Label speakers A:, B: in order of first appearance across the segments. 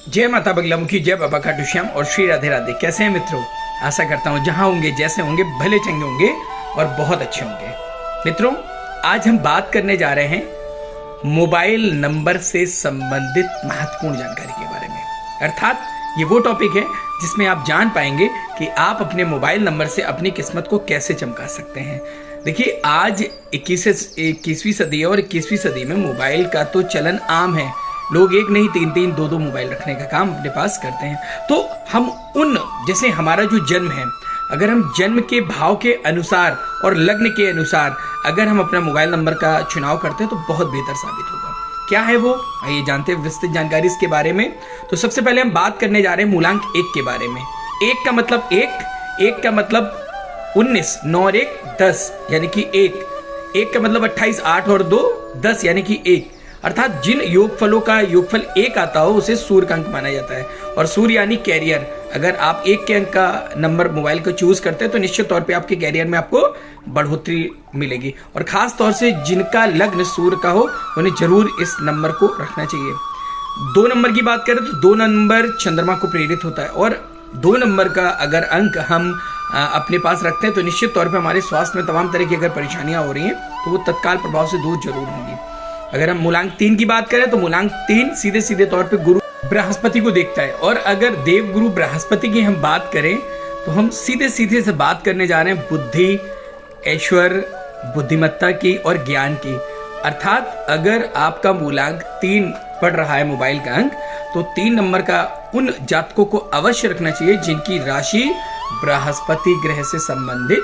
A: जय माता बगला मुखी, जय बाबा खाटू श्याम और श्री राधे राधे। कैसे हैं मित्रों? आशा करता हूँ जहाँ होंगे जैसे होंगे भले चंगे होंगे और बहुत अच्छे होंगे। मित्रों, आज हम बात करने जा रहे हैं मोबाइल नंबर से संबंधित महत्वपूर्ण जानकारी के बारे में। अर्थात ये वो टॉपिक है जिसमें आप जान पाएंगे कि आप अपने मोबाइल नंबर से अपनी किस्मत को कैसे चमका सकते हैं। देखिए, आज 21वीं सदी है और 21वीं सदी में मोबाइल का तो चलन आम है। लोग एक नहीं तीन दो मोबाइल रखने का काम अपने पास करते हैं। तो हम जैसे हमारा जो जन्म है, अगर हम जन्म के भाव के अनुसार और लग्न के अनुसार अगर हम अपना मोबाइल नंबर का चुनाव करते हैं तो बहुत बेहतर साबित होगा। क्या है वो, आइए जानते हैं विस्तृत जानकारी इसके बारे में। तो सबसे पहले हम बात करने जा रहे हैं मूलांक 1 के बारे में। 1 का मतलब एक का मतलब 19, 9 और 1 10 यानी कि 1 का मतलब 28, 8 और 2 10 यानी कि 1। अर्थात जिन योगफलों का योगफल 1 आता हो उसे सूर्य का अंक माना जाता है। और सूर्य यानी कैरियर। अगर आप 1 के अंक का नंबर मोबाइल को चूज करते हैं तो निश्चित तौर पे आपके कैरियर में आपको बढ़ोतरी मिलेगी। और खास तौर से जिनका लग्न सूर्य का हो उन्हें जरूर इस नंबर को रखना चाहिए। 2 नंबर की बात करें तो 2 नंबर चंद्रमा को प्रेरित होता है और 2 नंबर का अगर अंक हम अपने पास रखते हैं तो निश्चित तौर पे हमारे स्वास्थ्य में तमाम तरह की अगर परेशानियां हो रही हैं तो वो तत्काल प्रभाव से दूर जरूर होंगी। अगर हम मूलांक 3 की बात करें तो मूलांक 3 सीधे तौर पे गुरु बृहस्पति को देखता है। और अगर देव गुरु बृहस्पति की हम बात करें तो हम सीधे से बात करने जा रहे हैं बुद्धि, ऐश्वर्य, बुद्धिमत्ता की और ज्ञान की। अर्थात अगर आपका मूलांक 3 पढ़ रहा है मोबाइल का अंक, तो 3 नंबर का उन जातकों को अवश्य रखना चाहिए जिनकी राशि बृहस्पति ग्रह से संबंधित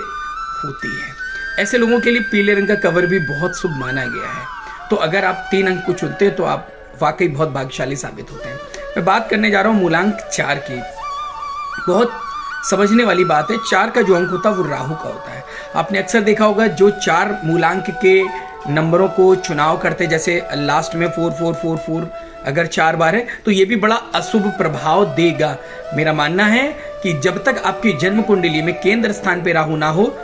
A: होती है। ऐसे लोगों के लिए पीले रंग का कवर भी बहुत शुभ माना गया है। तो अगर आप 3 अंक को चुनते हैं तो आप वाकई बहुत भाग्यशाली साबित होते हैं। मैं बात करने जा रहा हूँ मूलांक 4 की। बहुत समझने वाली बात है। 4 का जो अंक होता है वो राहु का होता है। आपने अक्सर देखा होगा जो 4 मूलांक के नंबरों को चुनाव करते, जैसे लास्ट में 4444 अगर 4 बार है तो ये भी बड़ा अशुभ प्रभाव देगा। मेरा मानना है कि जब तक आपकी जन्म कुंडली में केंद्र स्थान पे राहु ना हो,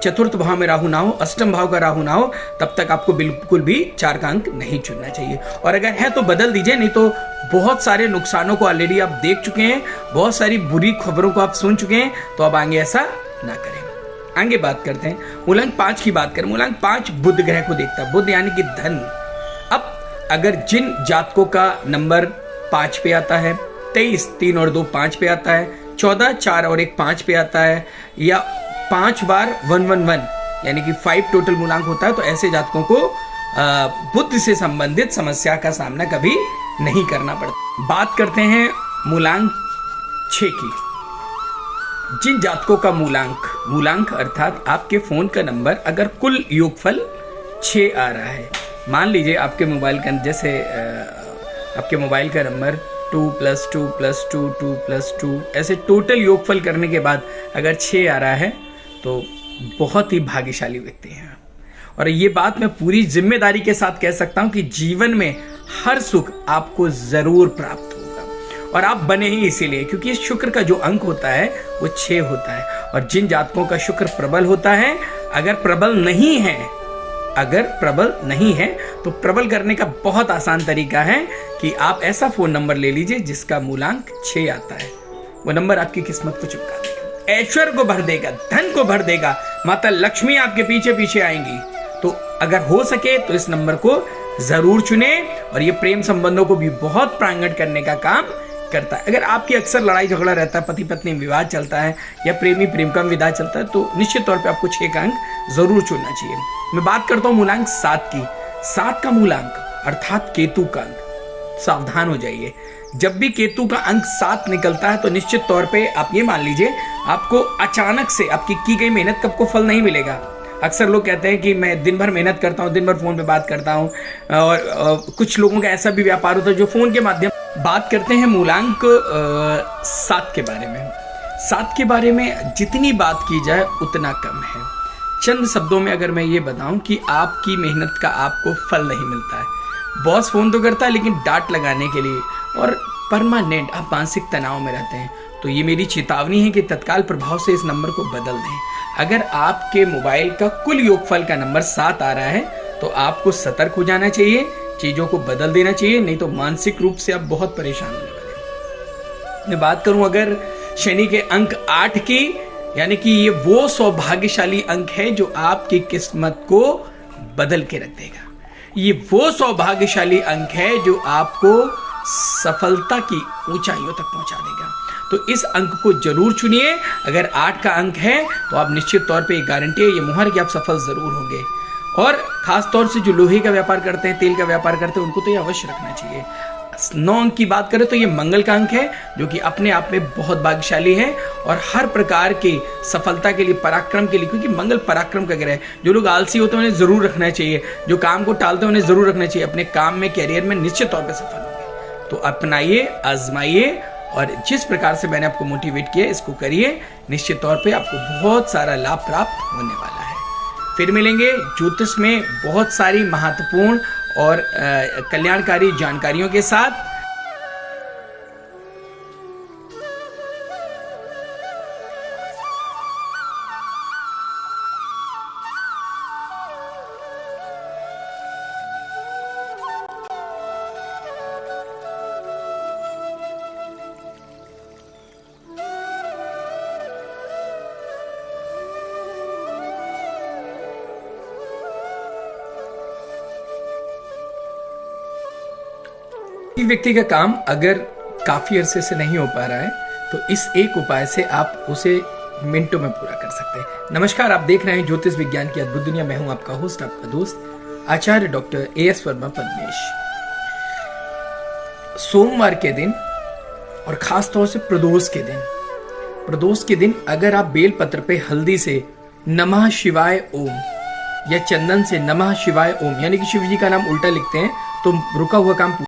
A: चतुर्थ भाव में राहु ना हो, अष्टम भाव का राहु ना हो, तब तक आपको बिल्कुल भी 4 का अंक नहीं चुनना चाहिए। और अगर है तो बदल दीजिए, नहीं तो बहुत सारे नुकसानों को ऑलरेडी आप देख चुके हैं, बहुत सारी बुरी खबरों को आप सुन चुके हैं। तो अब आगे ऐसा ना करें। आगे बात करते हैं मूलांक 5 की बात करें। मूलांक 5 बुध ग्रह को देखता है। बुध यानी कि धन। अब अगर जिन जातकों का नंबर 5 पे आता है, 23, 3 और 2 5 पे आता है, 14, 4 और 1 5 पे आता है, या 5 बार 111 यानी कि 5 टोटल मूलांक होता है, तो ऐसे जातकों को बुद्ध से संबंधित समस्या का सामना कभी नहीं करना पड़ता। बात करते हैं मूलांक 6 की। जिन जातकों का मूलांक अर्थात आपके फोन का नंबर अगर कुल योगफल 6 आ रहा है, मान लीजिए आपके मोबाइल का जैसे आपके मोबाइल का नंबर 2+2+2+2 ऐसे टोटल योगफल करने के बाद अगर 6 आ रहा है तो बहुत ही भाग्यशाली व्यक्ति हैं। और ये बात मैं पूरी जिम्मेदारी के साथ कह सकता हूं कि जीवन में हर सुख आपको जरूर प्राप्त होगा। और आप बने ही इसीलिए क्योंकि शुक्र का जो अंक होता है वो 6 होता है। और जिन जातकों का शुक्र प्रबल होता है, अगर प्रबल नहीं है तो प्रबल करने का बहुत आसान तरीका है कि आप ऐसा फोन नंबर ले लीजिए जिसका मूलांक 6 आता है। वो नंबर आपकी किस्मत को चमका देगा, ऐश्वर्य को भर देगा, धन को भर देगा, माता लक्ष्मी आपके पीछे आएंगी। तो अगर हो सके तो इस नंबर को जरूर चुने। और ये प्रेम संबंधों को भी बहुत प्रांगण करने का काम करता है। अगर आपकी अक्सर लड़ाई झगड़ा रहता है, पति पत्नी विवाद चलता है या प्रेमी प्रेम का विवाद चलता है, तो निश्चित तौर पे आपको 6 का अंक जरूर चुनना चाहिए। मैं बात करता हूँ मूलांक 7 की। 7 का मूलांक अर्थात केतु का अंक। सावधान हो जाइए, जब भी केतु का अंक 7 निकलता है तो निश्चित तौर पे आप ये मान लीजिए आपको अचानक से आपकी की गई मेहनत कब को फल नहीं मिलेगा। अक्सर लोग कहते हैं कि मैं दिन भर मेहनत करता हूँ, दिन भर फोन पे बात करता हूँ, और कुछ लोगों का ऐसा भी व्यापार होता है जो फोन के माध्यम। बात करते हैं मूलांक 7 के बारे में। 7 के बारे में जितनी बात की जाए उतना कम है। चंद शब्दों में अगर मैं ये बताऊं कि आपकी मेहनत का आपको फल नहीं मिलता है। बॉस फोन तो करता है लेकिन डांट लगाने के लिए, और परमानेंट आप मानसिक तनाव में रहते हैं। तो ये मेरी चेतावनी है कि तत्काल प्रभाव से इस नंबर को बदल दें। अगर आपके मोबाइल का कुल योगफल का नंबर 7 आ रहा है तो आपको सतर्क हो जाना चाहिए, चीजों को बदल देना चाहिए, नहीं तो मानसिक रूप से आप बहुत परेशान होने वाले हैं। मैं बात करूं अगर शनि के अंक 8 की, यानी कि ये वो सौभाग्यशाली अंक है जो आपकी किस्मत को बदल के रख देगा। ये वो सौभाग्यशाली अंक है जो आपको सफलता की ऊंचाइयों तक पहुंचा देगा। तो इस अंक को जरूर चुनिए। अगर 8 का अंक है तो आप निश्चित तौर पे गारंटी है, ये मुहर कि आप सफल जरूर होंगे। और खास तौर से जो लोहे का व्यापार करते हैं, तेल का व्यापार करते हैं, उनको तो ये अवश्य रखना चाहिए। 9 अंक की बात करें तो ये मंगल का अंक है, जो कि अपने आप में बहुत भाग्यशाली है और हर प्रकार की सफलता के लिए, पराक्रम के लिए, क्योंकि मंगल पराक्रम का ग्रह है। जो लोग आलसी होते हैं उन्हें जरूर रखना चाहिए, जो काम को टालते हैं उन्हें जरूर रखना चाहिए। अपने काम में, कैरियर में निश्चित तौर पर सफल होंगे। तो अपनाइए, आजमाइए और जिस प्रकार से मैंने आपको मोटिवेट किया इसको करिए। निश्चित तौर पे आपको बहुत सारा लाभ प्राप्त होने वाला है। फिर मिलेंगे ज्योतिष में बहुत सारी महत्वपूर्ण और कल्याणकारी जानकारियों के साथ। व्यक्ति का काम अगर काफी अरसे से नहीं हो पा रहा है तो इस एक उपाय से आप उसे मिनटों में पूरा कर सकते हैं। नमस्कार, आप देख रहे हैं ज्योतिष विज्ञान की अद्भुत दुनिया। मैं हूं आपका होस्ट, आपका दोस्त आचार्य डॉक्टर AS वर्मा पद्मेश। सोमवार के दिन और खास तौर से प्रदोष के दिन अगर आप बेलपत्र पे हल्दी से नमः शिवाय ओम या चंदन से नमः शिवाय ओम, यानी कि शिव जी का नाम उल्टा लिखते हैं, तो रुका हुआ काम